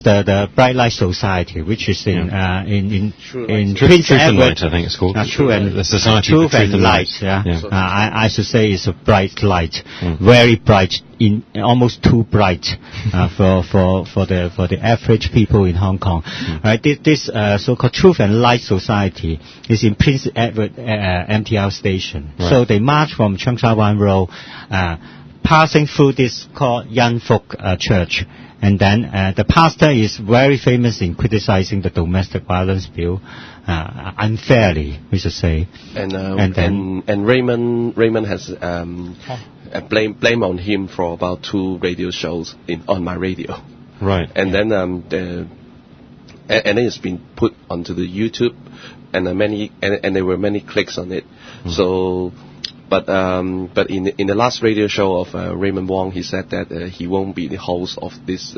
the Bright Light Society, which is in Truth and Light, I think it's called. The Society Truth for Truth and Light. I should say it's a bright light, very bright, almost too bright for the average people in Hong Kong. Right? This so-called Truth and Light Society is in Prince Edward MTR station. Right. So they march from Cheung Sha Wan Road, passing through this called Yan Fuk Church. And then the pastor is very famous in criticizing the domestic violence bill unfairly, we should say. And Raymond has blame on him for about 2 radio shows on myradio. Right. And then then it's been put onto the YouTube, and there were many clicks on it. So. But in the last radio show of Raymond Wong, he said that he won't be the host of this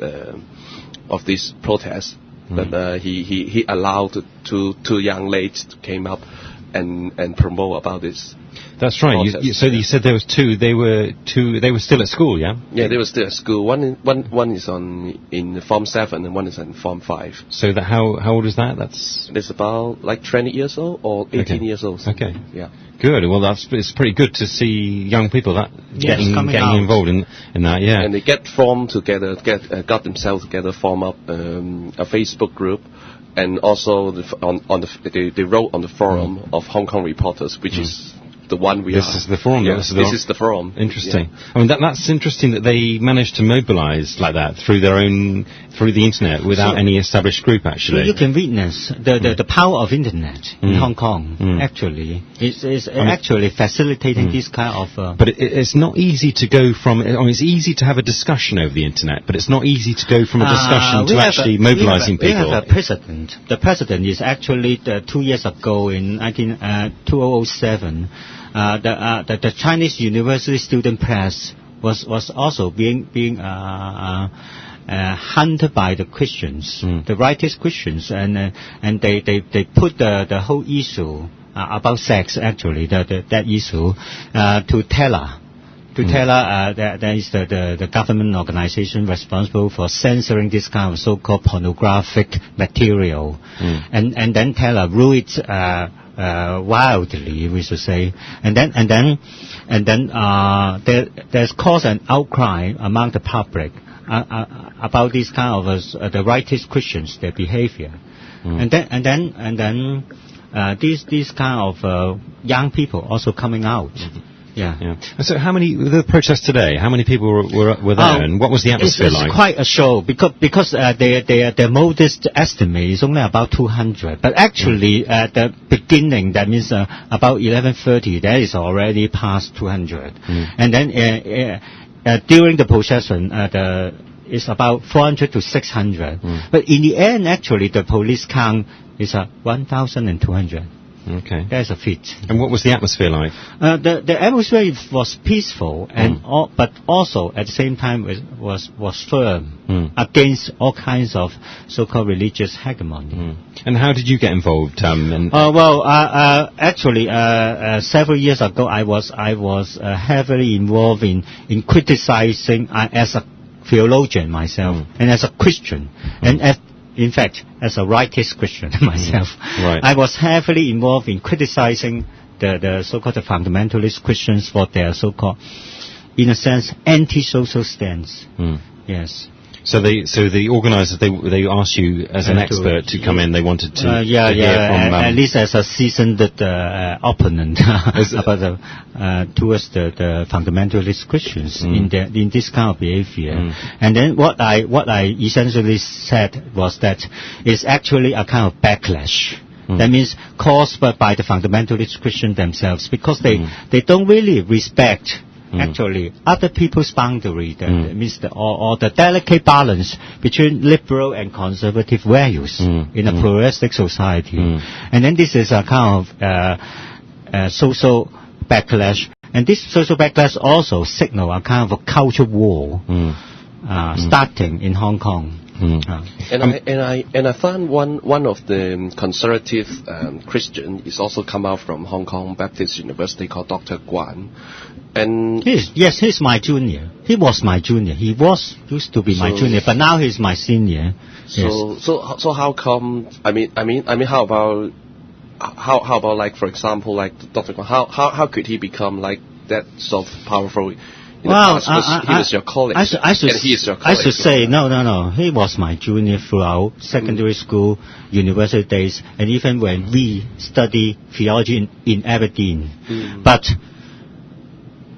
protest. But he allowed two young ladies to came up and promote about this. That's right. So you said there was 2. They were still at school, yeah? Yeah, they were still at school. One is in Form 7 and one is in Form 5. So how old is that? It's about like 20 years old or 18 years old. Okay. Yeah. Good. Well, it's pretty good to see young people getting involved in that. Yeah. And they formed together, got themselves together, form up a Facebook group, and also they wrote on the forum of Hong Kong Reporters, which is the one we This is the forum. Yeah, this is the forum. Interesting. Yeah. I mean, that's interesting that they managed to mobilize like that through the internet without any established group, actually. So you can witness the power of internet in Hong Kong, actually. It's actually facilitating this kind of... But it's not easy to go from... it's easy to have a discussion over the internet, but it's not easy to go from a discussion to actually mobilizing people. We have a president. The president is actually 2 years ago in 2007... The Chinese University student press was also being hunted by the Christians, the rightist Christians, and they put the whole issue about sex, actually, that issue to Tela. That is the government organization responsible for censoring this kind of so-called pornographic material, and then Tela ruled it wildly, we should say, and then there's caused an outcry among the public about this kind of the rightist Christians, their behavior, and then these kind of young people also coming out. Yeah. So the protest today, how many people were there, and what was the atmosphere like? It's quite a show, because their modest estimate is only about 200. But actually, at the beginning, that means about 11:30, that is already past 200. And then during the procession, it's about 400 to 600. But in the end, actually, the police count is 1,200. Okay. That's a feat. And what was the atmosphere like? The atmosphere was peaceful, but also at the same time was firm against all kinds of so-called religious hegemony. And how did you get involved? Actually, several years ago, I was heavily involved in criticizing as a theologian myself and as a Christian and in fact, as a rightist Christian myself, I was heavily involved in criticizing the so-called fundamentalist Christians for their so-called, in a sense, anti-social stance. Yes. So the organisers, they asked you as an expert to come in. They wanted to hear from at least as a seasoned opponent about towards the fundamentalist Christians in this kind of behavior. And then what I essentially said was that it's actually a kind of backlash. That means caused by the fundamentalist Christians themselves, because they don't really respect actually other people's boundary, that means or the delicate balance between liberal and conservative values in a pluralistic society. And then this is a kind of social backlash, and this social backlash also signal a kind of a culture war starting in Hong Kong. And I found one of the conservative Christian is also come out from Hong Kong Baptist University called Dr. Guan. And he's my junior. He was my junior. He used to be my junior, but now he's my senior. So how come? I mean, how about like, for example, like Dr. Kwon, how could he become like that sort of powerful? He was your colleague. He is your colleague. I should say no. He was my junior throughout secondary school, university days, and even when we study theology in Aberdeen. But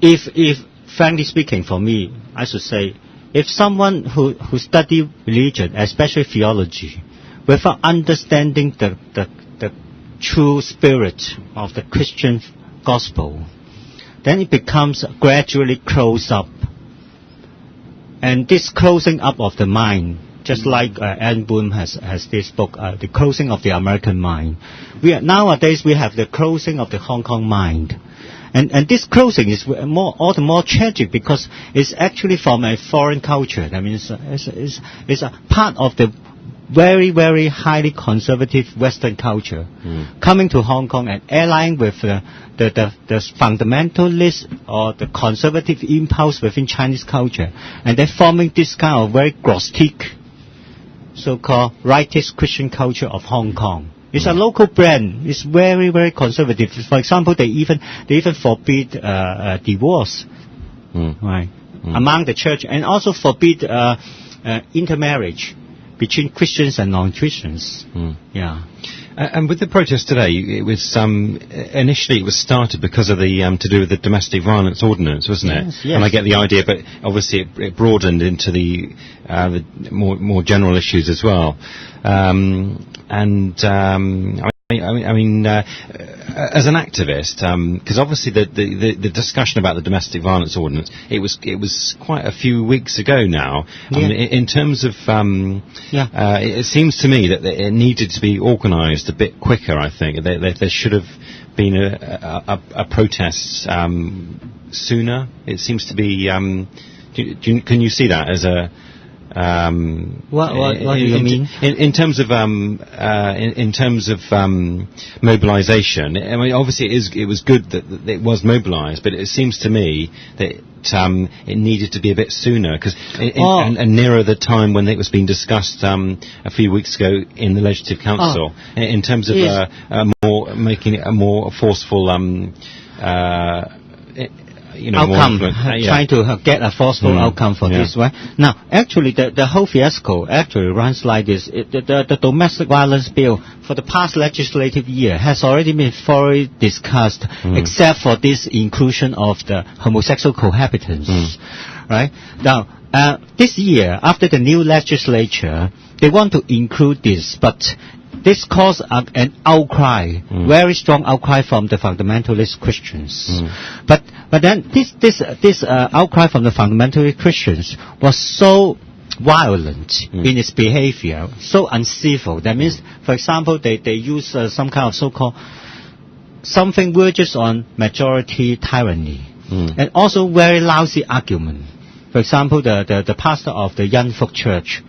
if frankly speaking, for me, I should say, if someone who study religion, especially theology, without understanding the true spirit of the Christian gospel, then it becomes gradually closed up. And this closing up of the mind, just like Anne Bloom has this book, The Closing of the American Mind. Nowadays we have the closing of the Hong Kong mind. And this closing is all the more tragic because it's actually from a foreign culture. I mean, it's a part of the very, very highly conservative Western culture coming to Hong Kong and allying with the fundamentalist or the conservative impulse within Chinese culture, and they're forming this kind of very grotesque so-called righteous Christian culture of Hong Kong. It's a local brand. It's very, very conservative. For example, they even forbid divorce, right, among the church, and also forbid intermarriage between Christians and non-Christians. Yeah. And with the protest today, it was initially it was started because of the to do with the domestic violence ordinance, wasn't it? Yes. And I get the idea, but obviously it broadened into the more general issues as well. As an activist, because obviously the discussion about the domestic violence ordinance, it was quite a few weeks ago now. In terms of, it seems to me that it needed to be organised a bit quicker. I think there should have been a protest sooner. It seems to be. Can you see that as a? What do you mean? In terms of mobilisation, I mean, obviously it was good that it was mobilised, but it seems to me that it needed to be a bit sooner because and nearer the time when it was being discussed a few weeks ago in the Legislative Council, in terms of making it a more forceful. Outcome, trying to get a forceful outcome for this, right? Now, actually, the whole fiasco actually runs like this. The domestic violence bill for the past legislative year has already been thoroughly discussed, except for this inclusion of the homosexual cohabitants, right? Now, this year, after the new legislature, they want to include this, but this caused an outcry, very strong outcry from the fundamentalist Christians. But then this outcry from the fundamentalist Christians was so violent in its behavior, so uncivil. That means, for example, they use some kind of so-called something verges on majority tyranny, and also very lousy argument. For example, the pastor of the Yan Fuk Church.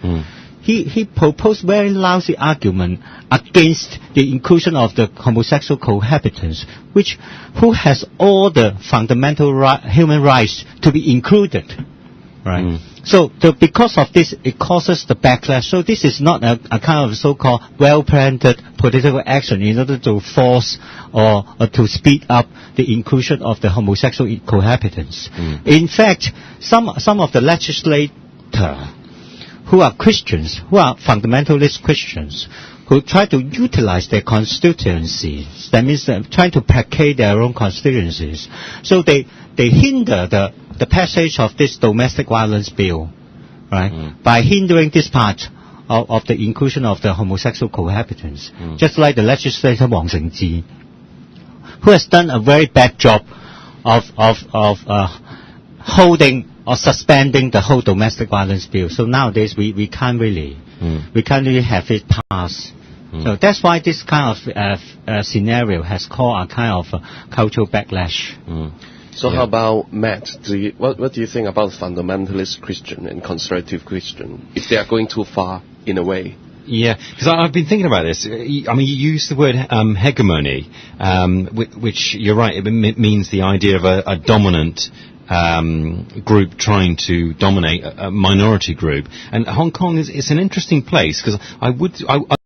He proposed very lousy argument against the inclusion of the homosexual cohabitants, who has all the fundamental human rights to be included, right? So because of this, it causes the backlash. So this is not a kind of so-called well-planned political action in order to force or to speed up the inclusion of the homosexual cohabitants. In fact, some of the legislators who are Christians, who are fundamentalist Christians, who try to utilize their constituencies, that means trying to placate their own constituencies. So they hinder the passage of this domestic violence bill, right, by hindering this part of the inclusion of the homosexual cohabitants, just like the legislator Wang Shengji, who has done a very bad job of holding or suspending the whole domestic violence bill. So nowadays we can't really have it pass. So that's why this kind of scenario has caused a kind of cultural backlash. So how about Matt? What do you think about fundamentalist Christian and conservative Christian? If they are going too far in a way? Yeah, because I've been thinking about this. I mean, you use the word hegemony, which you're right, it means the idea of a dominant group trying to dominate a minority group. And Hong Kong is an interesting place, because I